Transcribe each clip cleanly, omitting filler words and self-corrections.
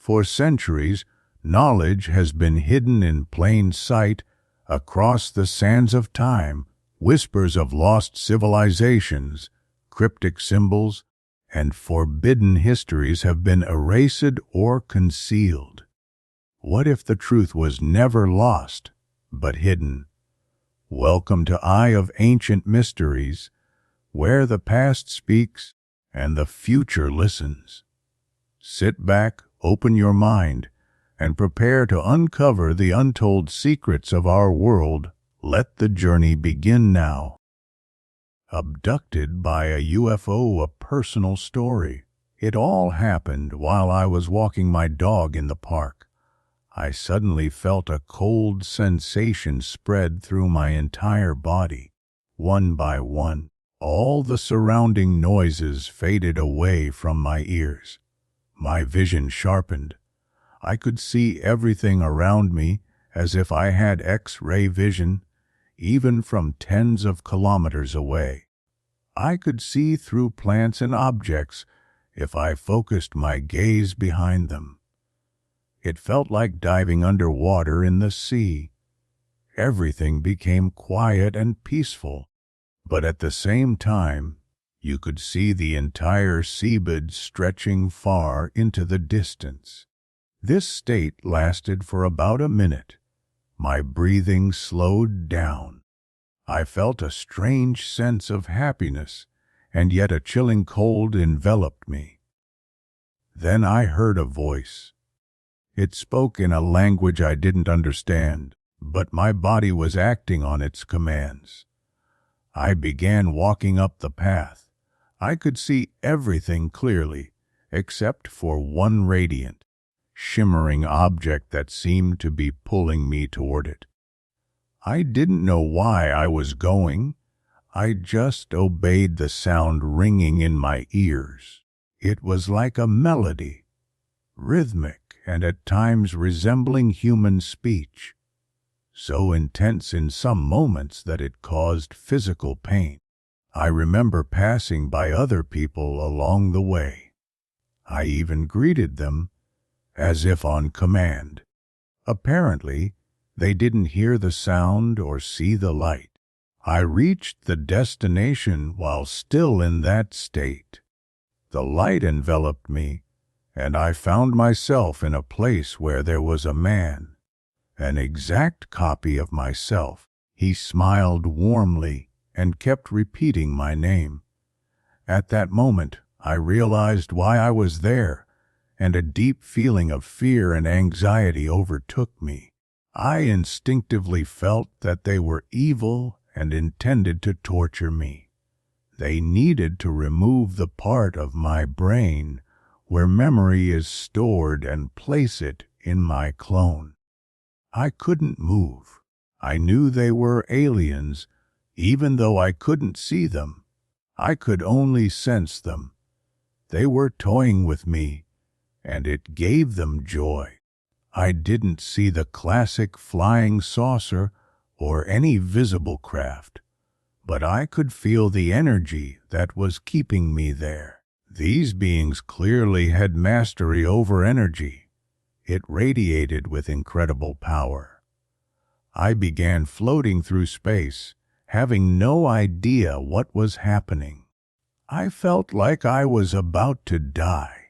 For centuries, knowledge has been hidden in plain sight across the sands of time. Whispers of lost civilizations, cryptic symbols, and forbidden histories have been erased or concealed. What if the truth was never lost, but hidden? Welcome to Eye of Ancient Mysteries, where the past speaks and the future listens. Sit back, open your mind, and prepare to uncover the untold secrets of our world. Let the journey begin now. Abducted by a UFO, a personal story. It all happened while I was walking my dog in the park. I suddenly felt a cold sensation spread through my entire body. One by one, all the surrounding noises faded away from my ears. My vision sharpened. I could see everything around me as if I had X-ray vision, even from tens of kilometers away. I could see through plants and objects if I focused my gaze behind them. It felt like diving underwater in the sea. Everything became quiet and peaceful, but at the same time, you could see the entire seabed stretching far into the distance. This state lasted for about a minute. My breathing slowed down. I felt a strange sense of happiness, and yet a chilling cold enveloped me. Then I heard a voice. It spoke in a language I didn't understand, but my body was acting on its commands. I began walking up the path. I could see everything clearly, except for one radiant, shimmering object that seemed to be pulling me toward it. I didn't know why I was going. I just obeyed the sound ringing in my ears. It was like a melody, rhythmic and at times resembling human speech, so intense in some moments that it caused physical pain. I remember passing by other people along the way. I even greeted them, as if on command. Apparently, they didn't hear the sound or see the light. I reached the destination while still in that state. The light enveloped me, and I found myself in a place where there was a man, an exact copy of myself. He smiled warmly and kept repeating my name. At that moment, I realized why I was there, and a deep feeling of fear and anxiety overtook me. I instinctively felt that they were evil and intended to torture me. They needed to remove the part of my brain where memory is stored and place it in my clone. I couldn't move. I knew they were aliens, even though I couldn't see them. I could only sense them. They were toying with me, and it gave them joy. I didn't see the classic flying saucer or any visible craft, but I could feel the energy that was keeping me there. These beings clearly had mastery over energy. It radiated with incredible power. I began floating through space, having no idea what was happening. I felt like I was about to die.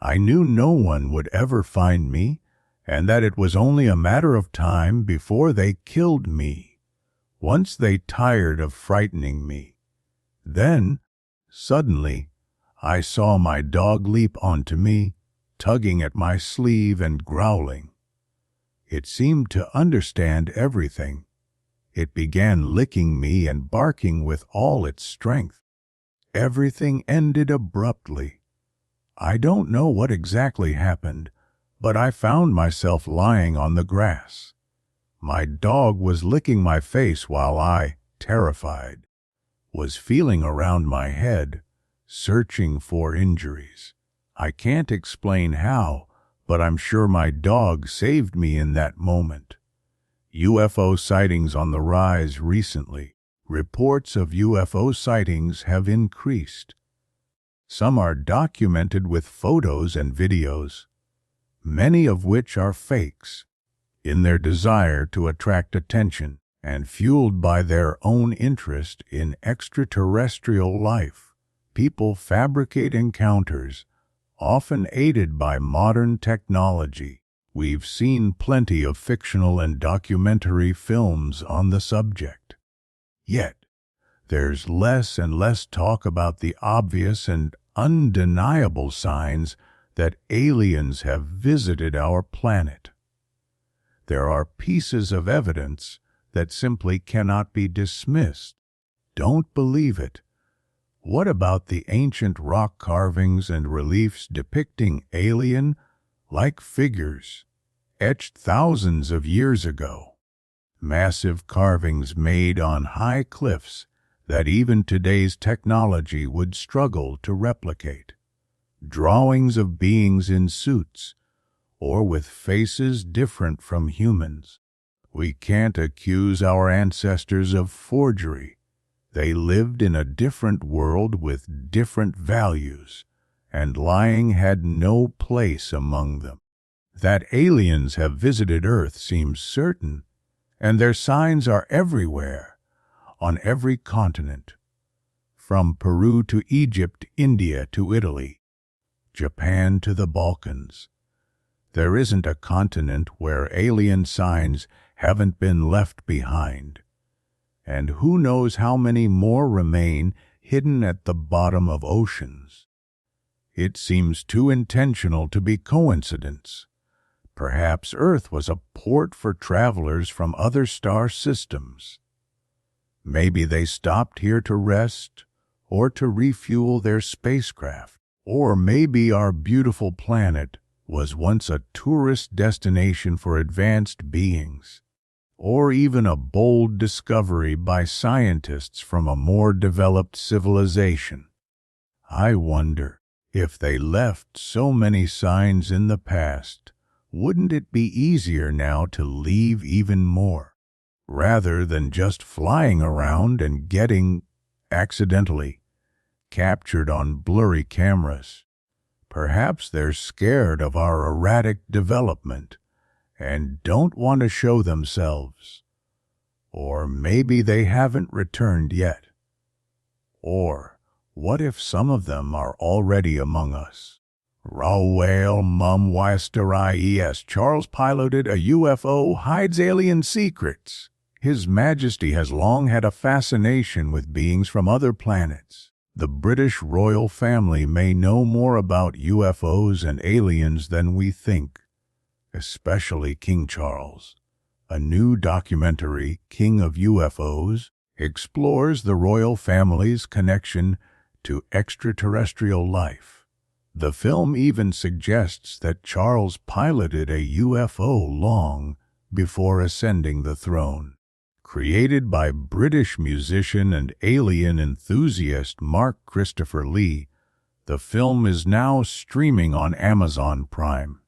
I knew no one would ever find me, and that it was only a matter of time before they killed me, once they tired of frightening me. Then, suddenly, I saw my dog leap onto me, tugging at my sleeve and growling. It seemed to understand everything. It began licking me and barking with all its strength. Everything ended abruptly. I don't know what exactly happened, but I found myself lying on the grass. My dog was licking my face while I, terrified, was feeling around my head, searching for injuries. I can't explain how, but I'm sure my dog saved me in that moment. UFO sightings on the rise recently. Reports of UFO sightings have increased. Some are documented with photos and videos. many of which are fakes. In their desire to attract attention and fueled by their own interest in extraterrestrial life, people fabricate encounters, often aided by modern technology. We've seen plenty of fictional and documentary films on the subject. Yet, there's less and less talk about the obvious and undeniable signs that aliens have visited our planet. There are pieces of evidence that simply cannot be dismissed. Don't believe it. What about the ancient rock carvings and reliefs depicting alien-like figures, etched thousands of years ago? Massive carvings made on high cliffs that even today's technology would struggle to replicate. Drawings of beings in suits, or with faces different from humans. We can't accuse our ancestors of forgery. They lived in a different world with different values, and lying had no place among them. That aliens have visited Earth seems certain, and their signs are everywhere, on every continent, from Peru to Egypt, India to Italy, Japan to the Balkans. There isn't a continent where alien signs haven't been left behind. And who knows how many more remain hidden at the bottom of oceans. It seems too intentional to be coincidence. Perhaps Earth was a port for travelers from other star systems. Maybe they stopped here to rest or to refuel their spacecraft. Or maybe our beautiful planet was once a tourist destination for advanced beings, or even a bold discovery by scientists from a more developed civilization. I wonder, if they left so many signs in the past, wouldn't it be easier now to leave even more, rather than just flying around and getting, accidentally, captured on blurry cameras? Perhaps they're scared of our erratic development and don't want to show themselves. Or maybe they haven't returned yet. Or what if some of them are already among us? Rawale mum Wasterai Charles piloted a UFO, hides alien secrets. His Majesty has long had a fascination with beings from other planets. The British royal family may know more about UFOs and aliens than we think, especially King Charles. A new documentary, King of UFOs, explores the royal family's connection to extraterrestrial life. The film even suggests that Charles piloted a UFO long before ascending the throne. Created by British musician and alien enthusiast Mark Christopher Lee, the film is now streaming on Amazon Prime.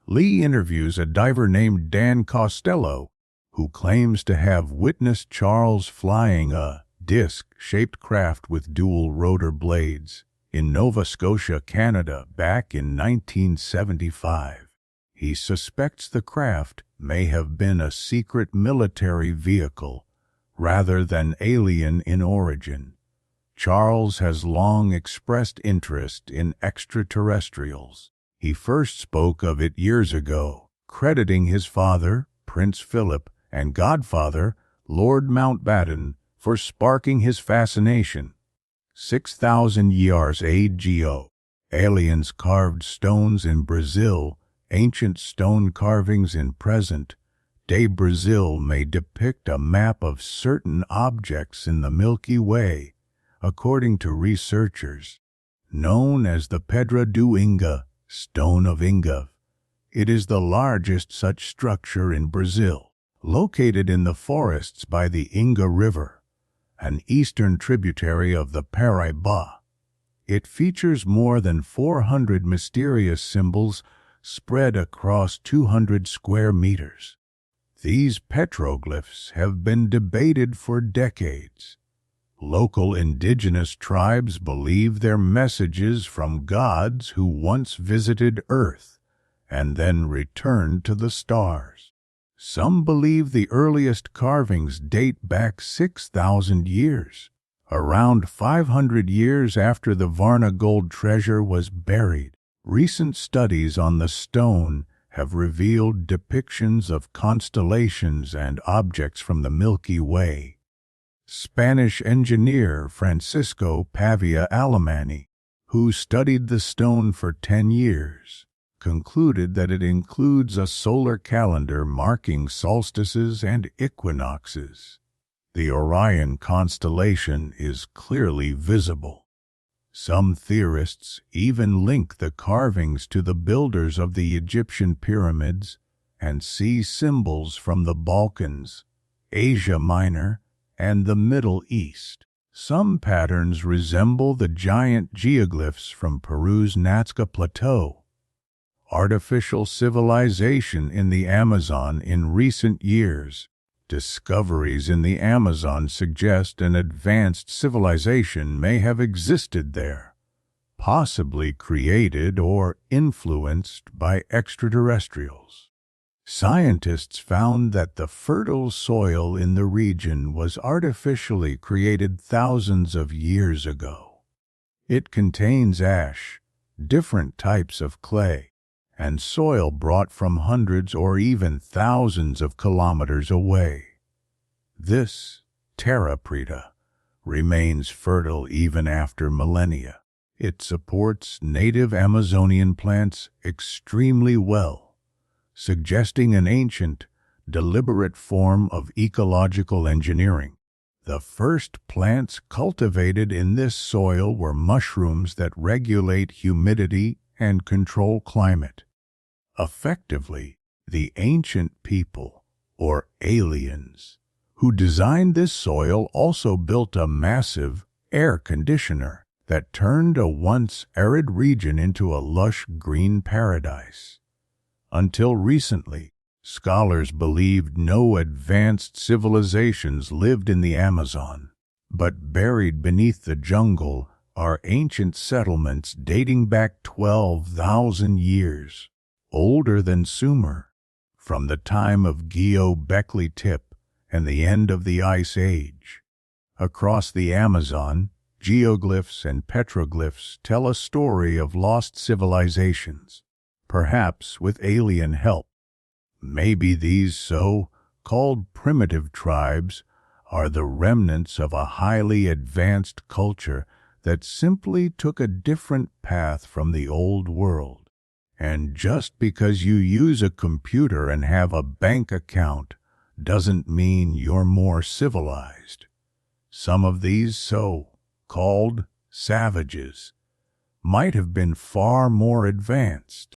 Lee interviews a diver named Dan Costello, who claims to have witnessed Charles flying a disc-shaped craft with dual rotor blades in Nova Scotia, Canada, back in 1975. He suspects the craft may have been a secret military vehicle rather than alien in origin. Charles has long expressed interest in extraterrestrials. He first spoke of it years ago, crediting his father, Prince Philip, and godfather, Lord Mountbatten, for sparking his fascination. 6,000 years ago, aliens carved stones in Brazil. Ancient stone carvings in present-day Brazil may depict a map of certain objects in the Milky Way, according to researchers. Known as the Pedra do Inga, Stone of Inga, it is the largest such structure in Brazil, located in the forests by the Inga River, an eastern tributary of the Paraíba. It features more than 400 mysterious symbols spread across 200 square meters. These petroglyphs have been debated for decades. Local indigenous tribes believe they're messages from gods who once visited Earth and then returned to the stars. Some believe the earliest carvings date back 6,000 years, around 500 years after the Varna gold treasure was buried. Recent studies on the stone have revealed depictions of constellations and objects from the Milky Way. Spanish engineer Francisco Pavia Alemany, who studied the stone for 10 years, concluded that it includes a solar calendar marking solstices and equinoxes. The Orion constellation is clearly visible. Some theorists even link the carvings to the builders of the Egyptian pyramids and see symbols from the Balkans, Asia Minor, and the Middle East. Some patterns resemble the giant geoglyphs from Peru's Nazca Plateau. Artificial civilization in the Amazon in recent years. Discoveries in the Amazon suggest an advanced civilization may have existed there, possibly created or influenced by extraterrestrials. Scientists found that the fertile soil in the region was artificially created thousands of years ago. It contains ash, different types of clay, and soil brought from hundreds or even thousands of kilometers away. This terra preta remains fertile even after millennia. It supports native Amazonian plants extremely well, suggesting an ancient, deliberate form of ecological engineering. The first plants cultivated in this soil were mushrooms that regulate humidity and control climate. Effectively, the ancient people, or aliens, who designed this soil also built a massive air conditioner that turned a once arid region into a lush green paradise. Until recently, scholars believed no advanced civilizations lived in the Amazon, but buried beneath the jungle are ancient settlements dating back 12,000 years. Older than Sumer, from the time of Göbekli Tepe and the end of the Ice Age. Across the Amazon, geoglyphs and petroglyphs tell a story of lost civilizations, perhaps with alien help. Maybe these so-called primitive tribes are the remnants of a highly advanced culture that simply took a different path from the old world. And just because you use a computer and have a bank account doesn't mean you're more civilized. Some of these so-called savages might have been far more advanced.